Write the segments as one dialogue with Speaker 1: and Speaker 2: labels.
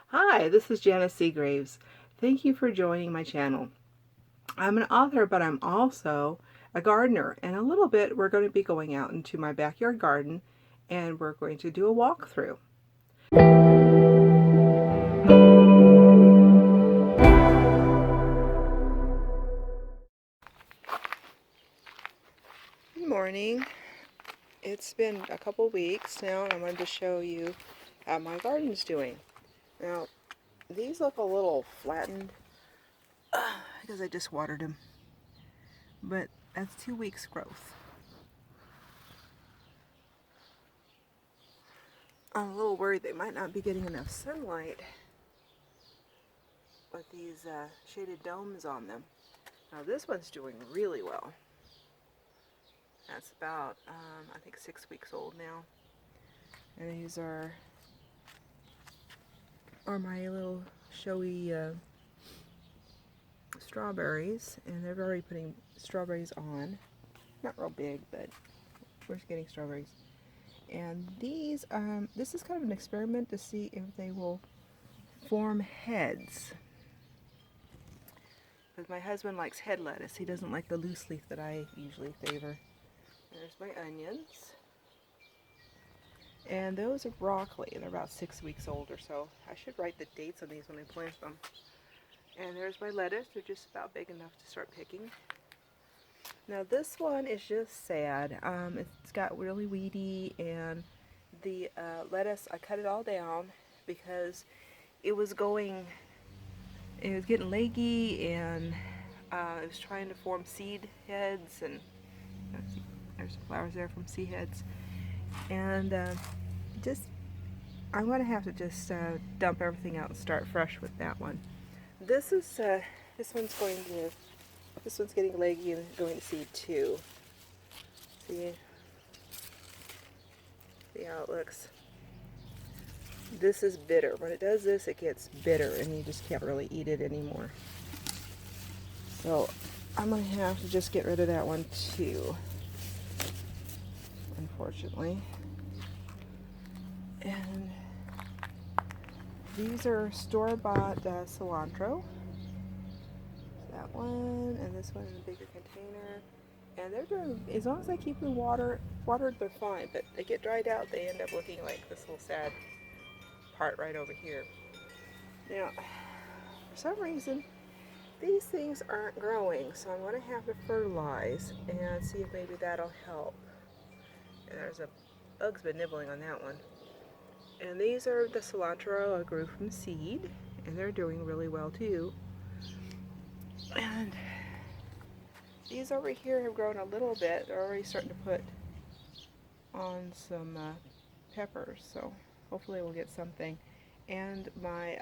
Speaker 1: Hi, this is Janice Seagraves. Thank you for joining my channel. I'm an author, but I'm also a gardener, and a little bit we're going to be going out into my backyard garden and we're going to do a walkthrough. Good morning. It's been a couple weeks now, and I wanted to show you how my garden's doing. Now, these look a little flattened because I just watered them, but that's 2 weeks growth. I'm a little worried they might not be getting enough sunlight with these shaded domes on them. Now this one's doing really well. That's about, I think 6 weeks old now. And these are my little showy strawberries, and they're already putting strawberries on. Not real big, but we're getting strawberries. And these, this is kind of an experiment to see if they will form heads. Because my husband likes head lettuce. He doesn't like the loose leaf that I usually favor. There's my onions. And those are broccoli. They're about 6 weeks old or so. I should write the dates on these when I plant them. And there's my lettuce. They're just about big enough to start picking. Now this one is just sad. It's got really weedy, and the lettuce, I cut it all down because it was getting leggy, and it was trying to form seed heads, and there's some flowers there from seed heads. And I'm going to have to just dump everything out and start fresh with that one. This one's getting leggy and going to seed too. See how it looks? This is bitter. When it does this, it gets bitter and you just can't really eat it anymore. So I'm going to have to just get rid of that one too, unfortunately. And these are store-bought cilantro. That one and this one in a bigger container. And they're doing, as long as I keep them watered, they're fine. But they get dried out, they end up looking like this little sad part right over here. Now, for some reason, these things aren't growing, so I'm going to have to fertilize and see if maybe that'll help. And there's a bug's been nibbling on that one. And these are the cilantro I grew from seed, and they're doing really well too. And these over here have grown a little bit. They're already starting to put on some peppers, so hopefully we'll get something. And my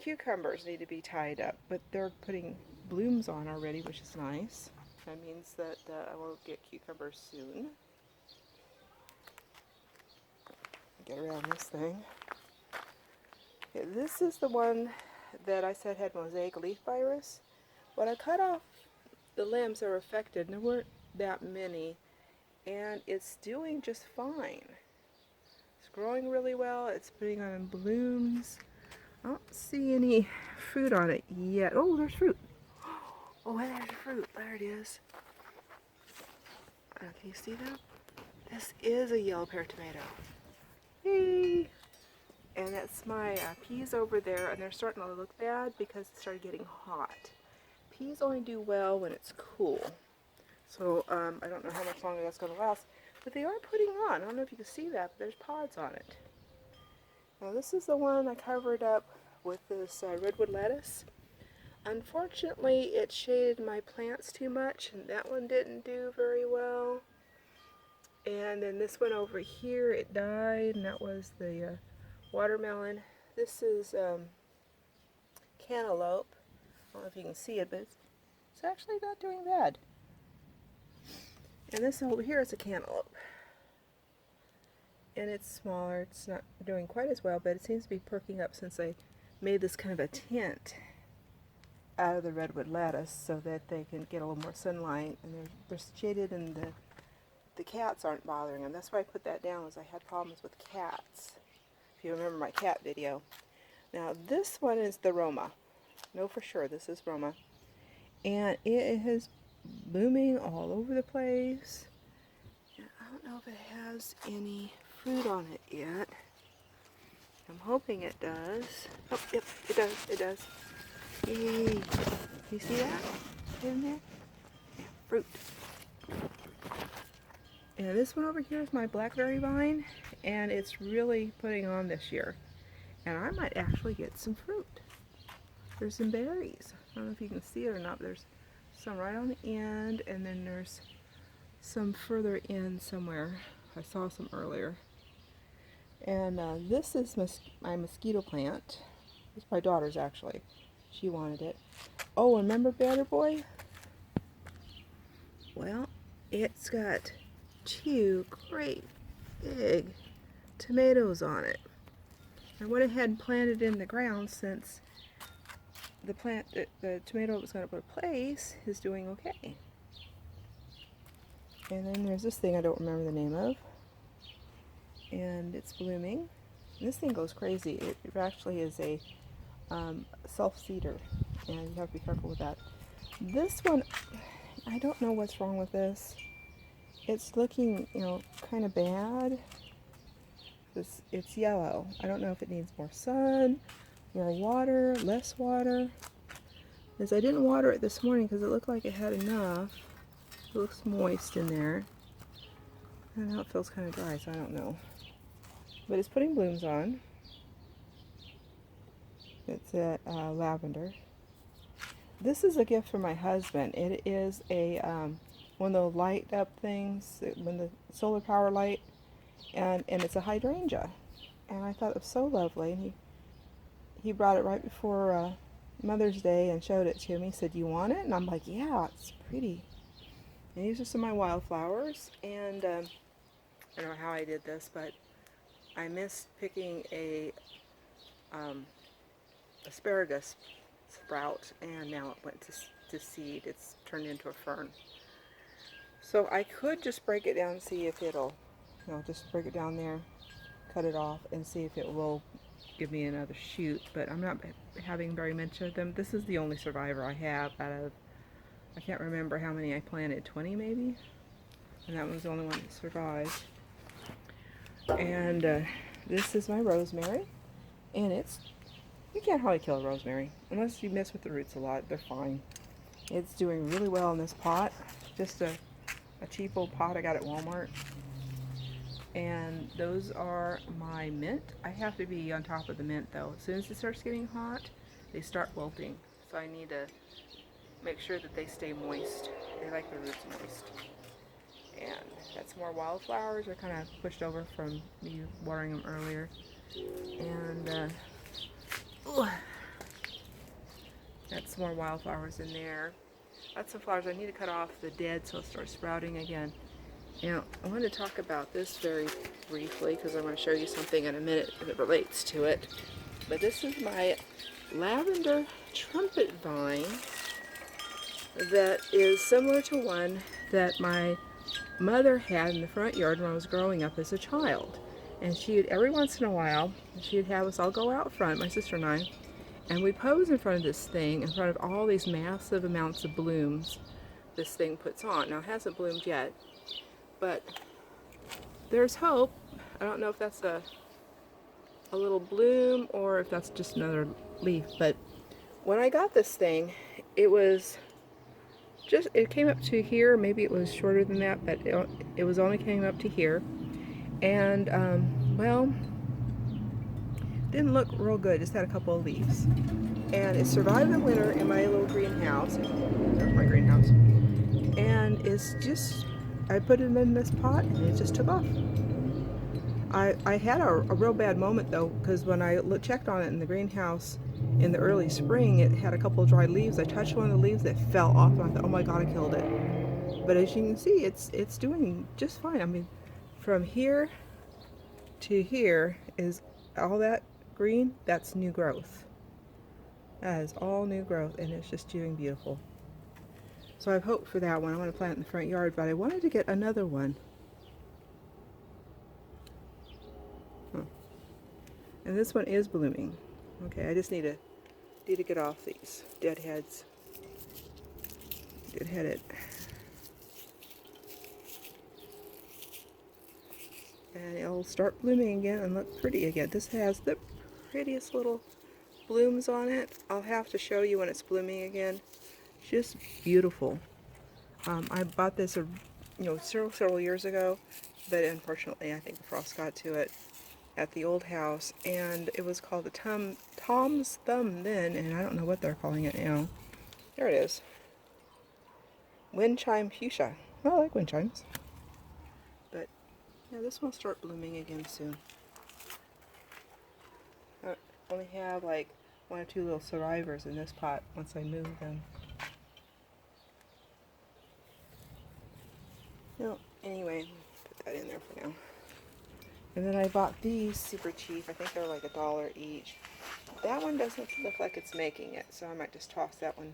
Speaker 1: cucumbers need to be tied up, but they're putting blooms on already, which is nice. That means that I will get cucumbers soon. Get around this thing. Okay, this is the one that I said had mosaic leaf virus. When I cut off the limbs that were affected, and there weren't that many, and it's doing just fine. It's growing really well. It's putting on blooms. I don't see any fruit on it yet. Oh, there's fruit. Oh, there's fruit. There it is. Can you see that? This is a yellow pear tomato. Yay! And that's my peas over there, and they're starting to look bad because it started getting hot. Peas only do well when it's cool. So I don't know how much longer that's going to last, but they are putting on. I don't know if you can see that, but there's pods on it. Now this is the one I covered up with this redwood lettuce. Unfortunately, it shaded my plants too much, and that one didn't do very well. And then this one over here, it died, and that was the watermelon. This is cantaloupe. I don't know if you can see it, but it's actually not doing bad. And this over here is a cantaloupe. And it's smaller. It's not doing quite as well, but it seems to be perking up since I made this kind of a tint out of the redwood lettuce so that they can get a little more sunlight, and they're shaded, and the cats aren't bothering them. That's why I put that down, was I had problems with cats. If you remember my cat video. Now this one is the Roma. No, for sure, this is Roma. And it is blooming all over the place. And I don't know if it has any fruit on it yet. I'm hoping it does. Oh, yep, it does, it does. Yay! You see that in there? Yeah, fruit. And this one over here is my blackberry vine, and it's really putting on this year. And I might actually get some fruit. There's some berries. I don't know if you can see it or not, but there's some right on the end, and then there's some further in somewhere. I saw some earlier. And this is my mosquito plant. It's my daughter's, actually. She wanted it. Oh, remember Better Boy? Well, it's got 2 great big tomatoes on it. I went ahead and planted it in the ground since the plant, the tomato was going to replace is doing okay. And then there's this thing I don't remember the name of, and it's blooming. And this thing goes crazy. It actually is a self-seeder, and you have to be careful with that. This one, I don't know what's wrong with this. It's looking, kind of bad. It's yellow. I don't know if it needs more sun, more water, less water. Because I didn't water it this morning because it looked like it had enough. It looks moist in there. And now it feels kind of dry, so I don't know. But it's putting blooms on. It's a lavender. This is a gift from my husband. It is a one of the light up things, when the solar power light, and it's a hydrangea. And I thought it was so lovely. And he brought it right before Mother's Day and showed it to me. He said, "You want it?" And I'm like, "Yeah, it's pretty." And these are some of my wildflowers. And I don't know how I did this, but I missed picking a asparagus sprout, and now it went to seed. It's turned into a fern. So I could just break it down and see if it'll, just break it down there, cut it off, and see if it will give me another shoot. But I'm not having very much of them. This is the only survivor I have out of, I can't remember how many I planted, 20 maybe? And that was the only one that survived. And this is my rosemary, and you can't hardly kill a rosemary unless you mess with the roots a lot. They're fine. It's doing really well in this pot. Just a cheap old pot I got at Walmart. And those are my mint. I have to be on top of the mint though. As soon as it starts getting hot, they start wilting. So I need to make sure that they stay moist. They like the roots moist. And that's more wildflowers. They're kind of pushed over from me watering them earlier. And that's more wildflowers in there. That's some flowers. I need to cut off the dead so it'll start sprouting again. Now, I want to talk about this very briefly because I want to show you something in a minute that relates to it. But this is my lavender trumpet vine that is similar to one that my mother had in the front yard when I was growing up as a child. And every once in a while, she'd have us all go out front, my sister and I, and we pose in front of this thing, in front of all these massive amounts of blooms this thing puts on. Now, it hasn't bloomed yet, but there's hope. I don't know if that's a little bloom or if that's just another leaf, but when I got this thing, it came up to here. Maybe it was shorter than that, but it was only came up to here. And, well, didn't look real good. Just had a couple of leaves. And it survived the winter in my little greenhouse. There's my greenhouse. And it's just, I put it in this pot and it just took off. I had a real bad moment though, because when I checked on it in the greenhouse in the early spring, it had a couple of dried leaves. I touched one of the leaves that fell off and I thought, oh my God, I killed it. But as you can see, it's doing just fine. I mean, from here to here is all that green. That's new growth. That is all new growth, and it's just doing beautiful. So I have hope for that one. I want to plant it in the front yard, but I wanted to get another one. And this one is blooming. Okay, I just need to get off these deadheads. Deadheaded. And it'll start blooming again and look pretty again. This has the prettiest little blooms on it. I'll have to show you when it's blooming again. Just beautiful. I bought this, several years ago, but unfortunately I think the frost got to it at the old house, and it was called the Tom's Thumb then, and I don't know what they're calling it now. There it is. Wind chime fuchsia. I like wind chimes. But yeah, this will start blooming again soon. I only have like 1 or 2 little survivors in this pot once I move them. No, anyway, put that in there for now. And then I bought these super cheap. I think they're like $1 each. That one doesn't look like it's making it, so I might just toss that one.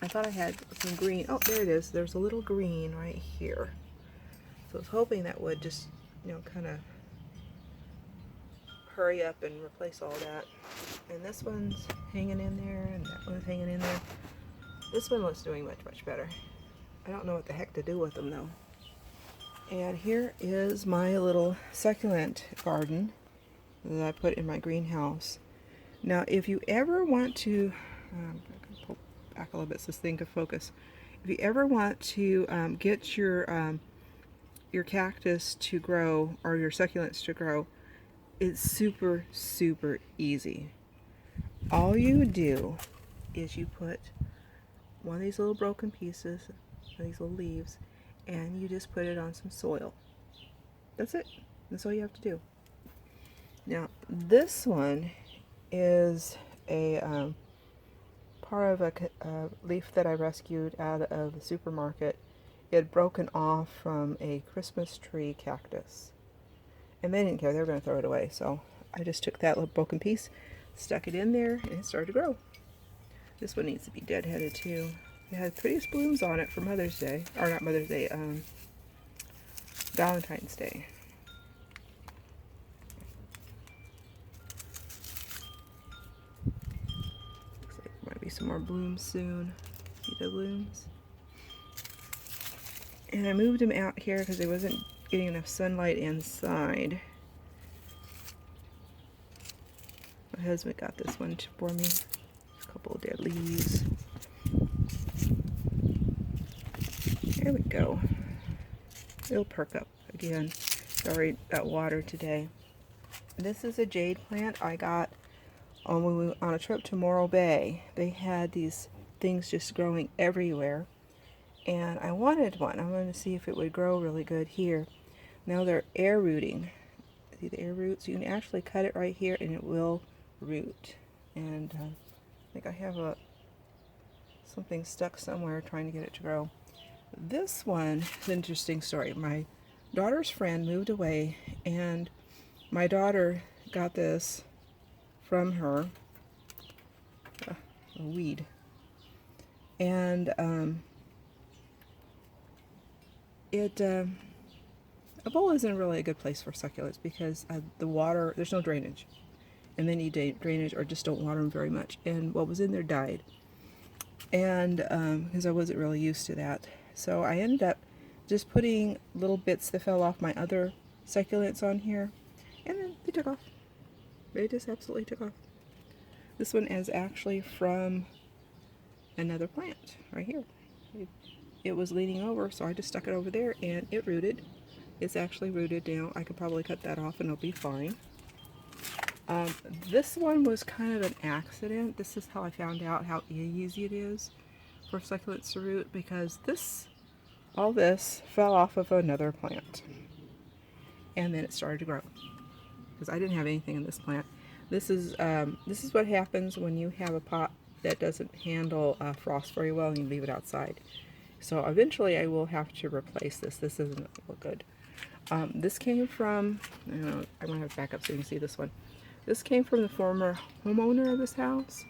Speaker 1: I thought I had some green. Oh, there it is. There's a little green right here. So I was hoping that would just, kind of hurry up and replace all that. And this one's hanging in there, and that one's hanging in there. This one looks doing much, much better. I don't know what the heck to do with them, though. And here is my little succulent garden that I put in my greenhouse. Now, if you ever want to, I'm going to pull back a little bit so this thing can focus. If you ever want to get your cactus to grow, or your succulents to grow, it's super, super easy. All you do is you put one of these little broken pieces, these little leaves, and you just put it on some soil. That's it. That's all you have to do. Now, this one is a part of a leaf that I rescued out of the supermarket. It had broken off from a Christmas tree cactus. And they didn't care. They were going to throw it away. So I just took that little broken piece, stuck it in there, and it started to grow. This one needs to be deadheaded too. It had the prettiest blooms on it for Mother's Day. Or not Mother's Day, Valentine's Day. Looks like there might be some more blooms soon. See the blooms? And I moved them out here because there wasn't getting enough sunlight inside. My husband got this one for me. A couple of dead leaves. There we go. It'll perk up again. Sorry about water today. This is a jade plant I got when we went on a trip to Morro Bay. They had these things just growing everywhere, and I wanted one. I wanted to see if it would grow really good here. Now they're air rooting. See the air roots? You can actually cut it right here and it will root. And I think I have something stuck somewhere trying to get it to grow. This one is an interesting story. My daughter's friend moved away, and my daughter got this from her. A weed. And a bowl isn't really a good place for succulents because the water, there's no drainage. And they need drainage, or just don't water them very much. And what was in there died. And because I wasn't really used to that. So I ended up just putting little bits that fell off my other succulents on here. And then they took off. They just absolutely took off. This one is actually from another plant right here. It was leaning over, so I just stuck it over there and it rooted. It's actually rooted now. I could probably cut that off and it'll be fine. This one was kind of an accident. This is how I found out how easy it is for succulents to root, because all this fell off of another plant. And then it started to grow. Because I didn't have anything in this plant. This is what happens when you have a pot that doesn't handle frost very well and you leave it outside. So eventually I will have to replace this. This doesn't look good. This came from, I'm going to have to back up so you can see this one. This came from the former homeowner of this house.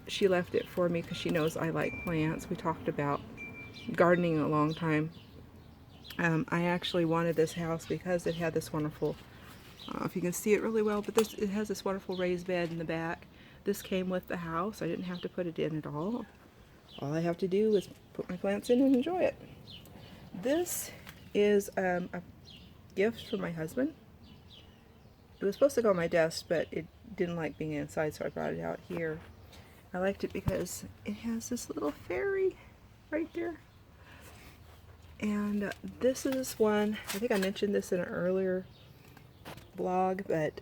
Speaker 1: She left it for me because she knows I like plants. We talked about gardening a long time. I actually wanted this house because it had this wonderful I don't know if you can see it really well, but it has this wonderful raised bed in the back. This came with the house. I didn't have to put it in at all. All I have to do is put my plants in and enjoy it. This is a gift from my husband. It was supposed to go on my desk, but it didn't like being inside, so I brought it out here. I liked it because it has this little fairy right there. And this is one, I think I mentioned this in an earlier vlog, but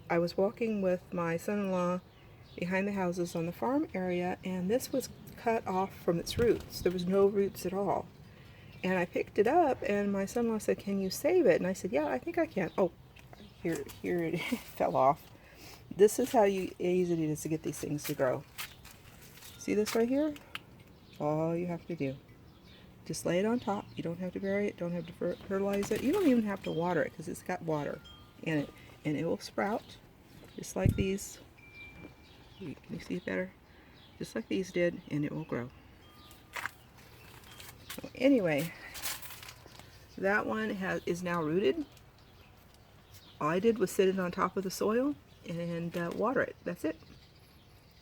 Speaker 1: I was walking with my son-in-law behind the houses on the farm area, and this was cut off from its roots. There was no roots at all. And I picked it up, and my son-in-law said, "Can you save it?" And I said, "Yeah, I think I can." Oh, here it fell off. This is how easy it is to get these things to grow. See this right here? All you have to do. Just lay it on top. You don't have to bury it, don't have to fertilize it. You don't even have to water it because it's got water in it. And it will sprout just like these. Can you see it better? Just like these did, and it will grow. So anyway, that one is now rooted. All I did was sit it on top of the soil and water it. That's it.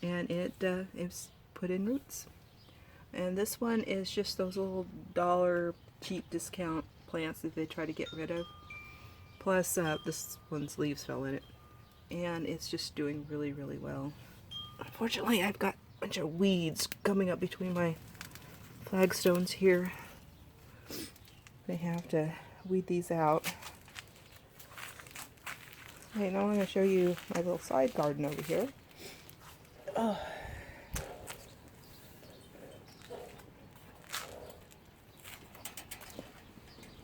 Speaker 1: And it's put in roots. And this one is just those little dollar cheap discount plants that they try to get rid of. Plus this one's leaves fell in it. And it's just doing really, really well. Unfortunately, I've got a bunch of weeds coming up between my flagstones here. They have to weed these out. Okay, now I'm going to show you my little side garden over here. Oh.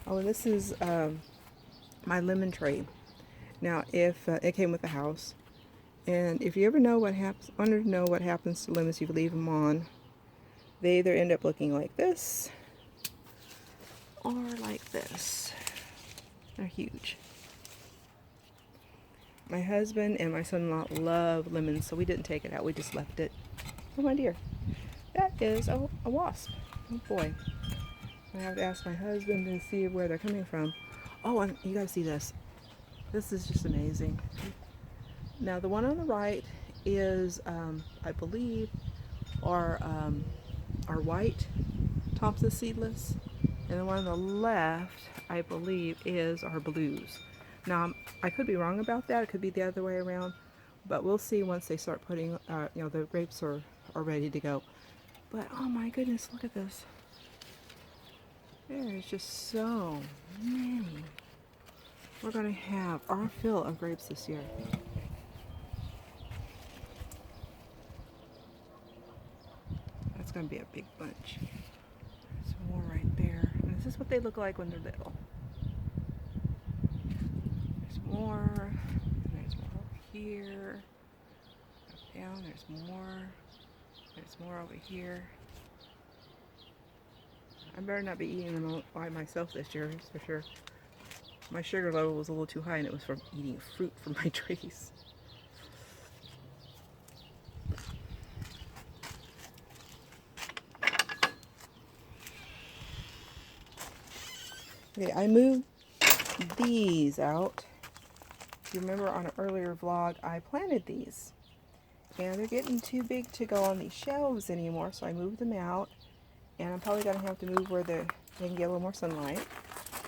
Speaker 1: Oh, and this is my lemon tree. Now, if it came with the house, and if you ever know what happens, wanted to know what happens to lemons if you leave them on, they either end up looking like this or like this. They're huge. My husband and my son-in-law love lemons, so we didn't take it out. We just left it. Oh my dear, that is a wasp. Oh boy. I have to ask my husband to see where they're coming from. Oh, and you gotta see this. This is just amazing. Now the one on the right is, I believe, our white Thompson seedless, and the one on the left, I believe, is our blues. Now I could be wrong about that. It could be the other way around, but we'll see once they start putting, the grapes are ready to go. But oh my goodness, look at this. There is just so many. We're going to have our fill of grapes this year. That's going to be a big bunch. There's more right there. And this is what they look like when they're little. There's more. And there's more over here. Up down, there's more. There's more over here. I better not be eating them all by myself this year, that's for sure. My sugar level was a little too high, and it was from eating fruit from my trees. Okay, I moved these out. If you remember on an earlier vlog, I planted these. And they're getting too big to go on these shelves anymore, so I moved them out. And I'm probably going to have to move where they can get a little more sunlight.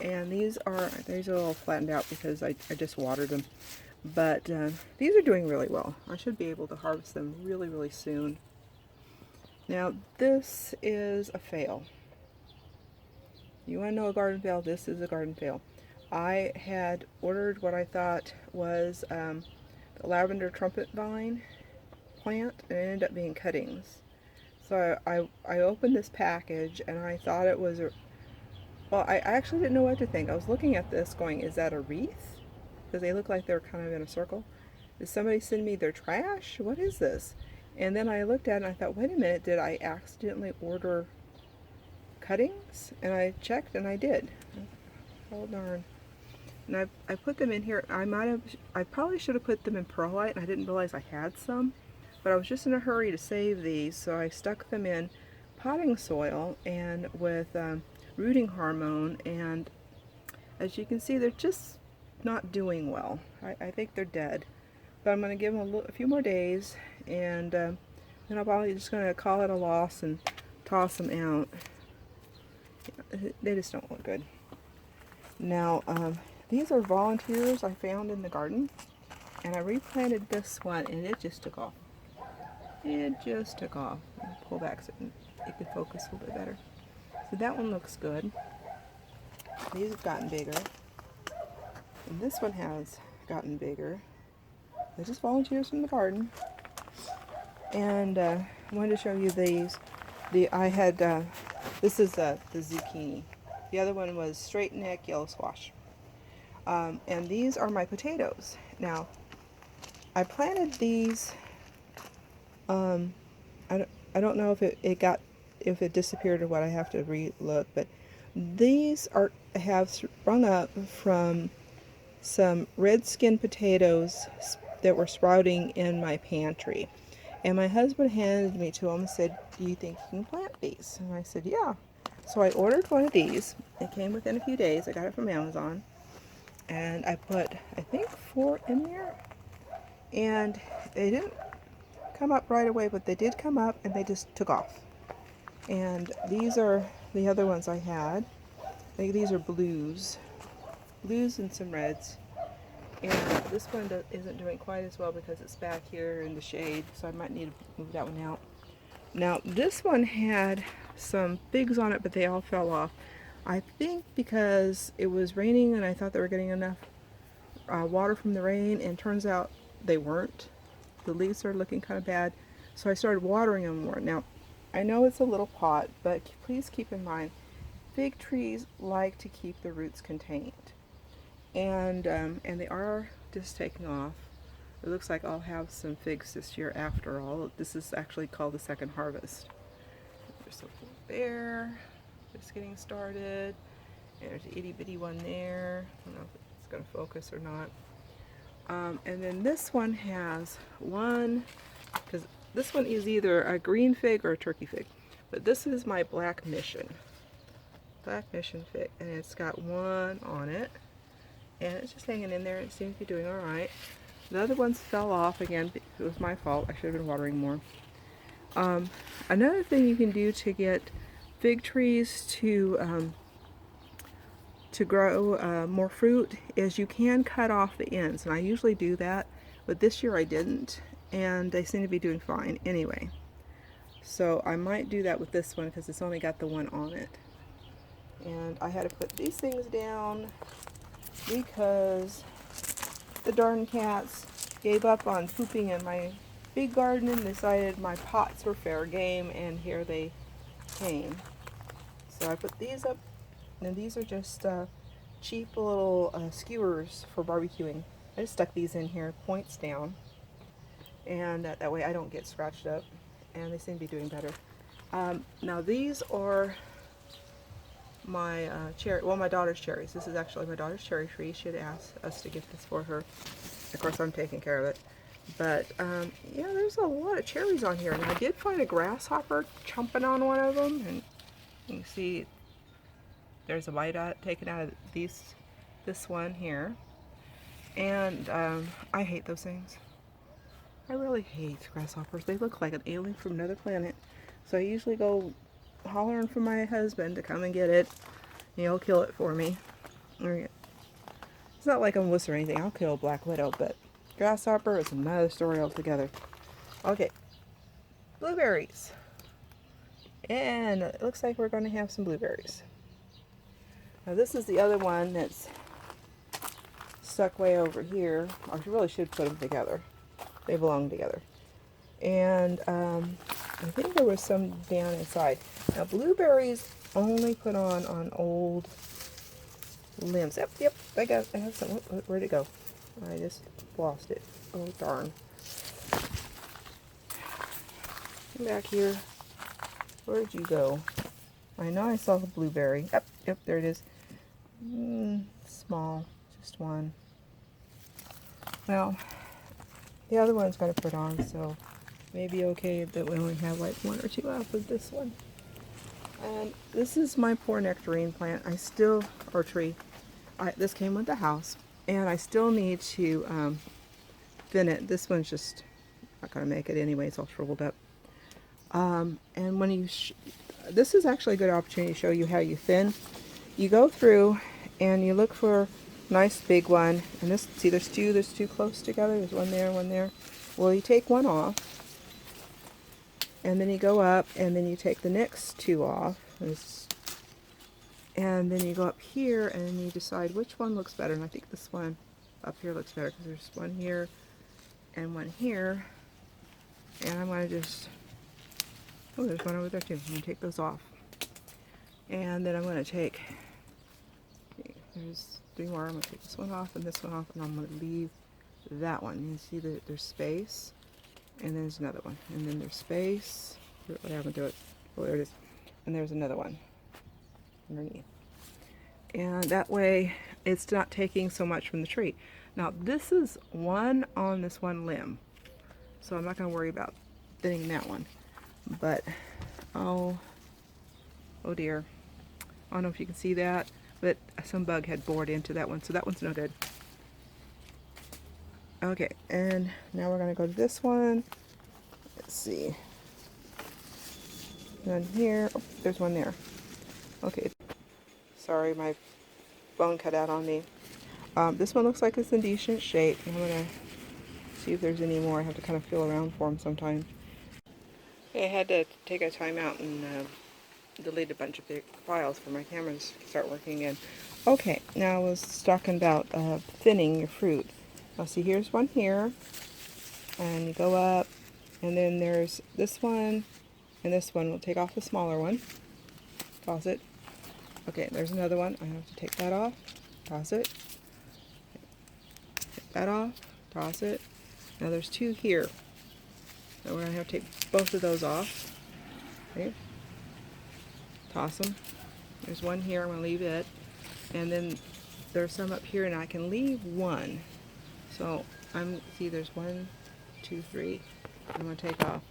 Speaker 1: And these are a little flattened out because I just watered them. But these are doing really well. I should be able to harvest them really, really soon. Now, this is a fail. You want to know a garden fail? This is a garden fail. I had ordered what I thought was the lavender trumpet vine plant, and it ended up being cuttings. So I opened this package and I thought it was well, I actually didn't know what to think. I was looking at this going, is that a wreath? Because they look like they're kind of in a circle. Did somebody send me their trash? What is this? And then I looked at it and I thought, wait a minute, did I accidentally order cuttings? And I checked and I did. Oh darn. And I put them in here. I probably should have put them in perlite, and I didn't realize I had some. But I was just in a hurry to save these, so I stuck them in potting soil and with rooting hormone, and As you can see, they're just not doing well. I think they're dead. But I'm going to give them a few more days, and then I'm probably just going to call it a loss and toss them out. They just don't look good. Now, these are volunteers I found in the garden, and I replanted this one, and it just took off. It just took off. I'll pull back so it can focus a little bit better. So that one looks good. These have gotten bigger. And this one has gotten bigger. They're just volunteers from the garden. And I wanted to show you these. This is the zucchini. The other one was straight neck yellow squash. And these are my potatoes. Now, I planted these. I don't know if it disappeared or what. I have to re-look, but these have sprung up from some red skin potatoes that were sprouting in my pantry. And my husband handed me to him and said, "Do you think you can plant these?" And I said, "Yeah." So I ordered one of these. It came within a few days. I got it from Amazon. And I put, I think, 4 in there. And they didn't come up right away, but they did come up, and they just took off. And these are the other ones I had. These are blues and some reds. And this one isn't doing quite as well because it's back here in the shade, so I might need to move that one out. Now, this one had some figs on it, but they all fell off. I think because it was raining and I thought they were getting enough water from the rain, and turns out they weren't. The leaves are looking kind of bad, so I started watering them more. Now, I know it's a little pot, but please keep in mind, fig trees like to keep the roots contained. And they are just taking off. It looks like I'll have some figs this year after all. This is actually called the second harvest. There's a little bear just getting started. And there's an itty bitty one there. I don't know if it's going to focus or not. And then this one has one, because this one is either a green fig or a turkey fig. But this is my black Misson fig, and it's got one on it. And it's just hanging in there. It seems to be doing all right. The other ones fell off again. It was my fault. I should have been watering more. Another thing you can do to get fig trees to grow more fruit is you can cut off the ends. And I usually do that, but this year I didn't. And they seem to be doing fine anyway. So I might do that with this one because it's only got the one on it. And I had to put these things down because the darn cats gave up on pooping in my big garden and decided my pots were fair game, and here they came. So I put these up, and these are just cheap little skewers for barbecuing. I just stuck these in here, points down, and that way I don't get scratched up, and they seem to be doing better. Now these are my my daughter's cherries. This is actually my daughter's cherry tree. She had asked us to get this for her. Of course, I'm taking care of it. But yeah, there's a lot of cherries on here, and I did find a grasshopper chomping on one of them, and you can see there's a bite taken out of this one here. And I hate those things. I really hate grasshoppers. They look like an alien from another planet. So I usually go hollering for my husband to come and get it. He'll kill it for me. It's not like I'm wuss or anything. I'll kill a black widow, but grasshopper is another story altogether. Okay, blueberries. And it looks like we're going to have some blueberries. Now this is the other one that's stuck way over here. I really should put them together. They belong together. And I think there was some down inside. Now blueberries only put on old limbs. Yep, I have some. Where'd it go? I just lost it. Oh darn. Come back here. Where'd you go? I know I saw the blueberry. Yep, there it is. Small, just one. Well, the other one's got to put on, so maybe okay that we only have like 1 or 2 out of this one. And this is my poor nectarine plant. Or tree. this came with the house, and I still need to thin it. This one's just not going to make it anyway. It's all shriveled up. And when you, this is actually a good opportunity to show you how you thin. You go through and you look for a nice big one. And this, see, there's two close together. There's one there, one there. Well, you take one off, and then you go up, and then you take the next two off. And then you go up here, and you decide which one looks better. And I think this one up here looks better, because there's one here and one here. And I'm going to just, oh, there's one over there too. I'm going to take those off. And then I'm going to take, there's 3 more. I'm going to take this one off and this one off, and I'm going to leave that one. You see that there's space, and then there's another one, and then there's space. What happened to it? Oh, there it is. And there's another one underneath. And that way it's not taking so much from the tree. Now this is one on this one limb, so I'm not going to worry about thinning that one. But oh dear, I don't know if you can see that, but some bug had bored into that one, so that one's no good. Okay, and now we're going to go to this one. Let's see. One here. Oh, there's one there. Okay. Sorry, my phone cut out on me. This one looks like it's in decent shape. I'm going to see if there's any more. I have to kind of feel around for them sometimes. I had to take a time out and delete a bunch of big files for my cameras to start working again. Okay, now I was talking about thinning your fruit. Now see, here's one here, and you go up, and then there's this one, and this one. We'll take off the smaller one, toss it. Okay, there's another one. I have to take that off, toss it. Take that off, toss it. Now there's 2 here. So we're going to have to take both of those off. Okay. Toss them. There's one here. I'm going to leave it. And then there's some up here, and I can leave one. So see, there's 1, 2, 3. I'm going to take off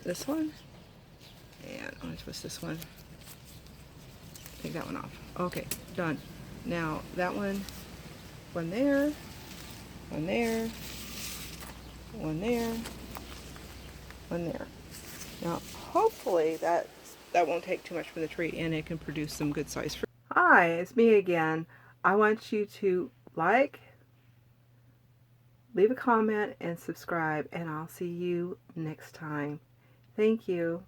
Speaker 1: this one, and I'm going to twist this one. Take that one off. Okay, done. Now that one there, one there, one there, one there. Now hopefully that won't take too much from the tree, and it can produce some good sized fruit. Hi, it's me again. I want you to like, leave a comment, and subscribe, and I'll see you next time. Thank you.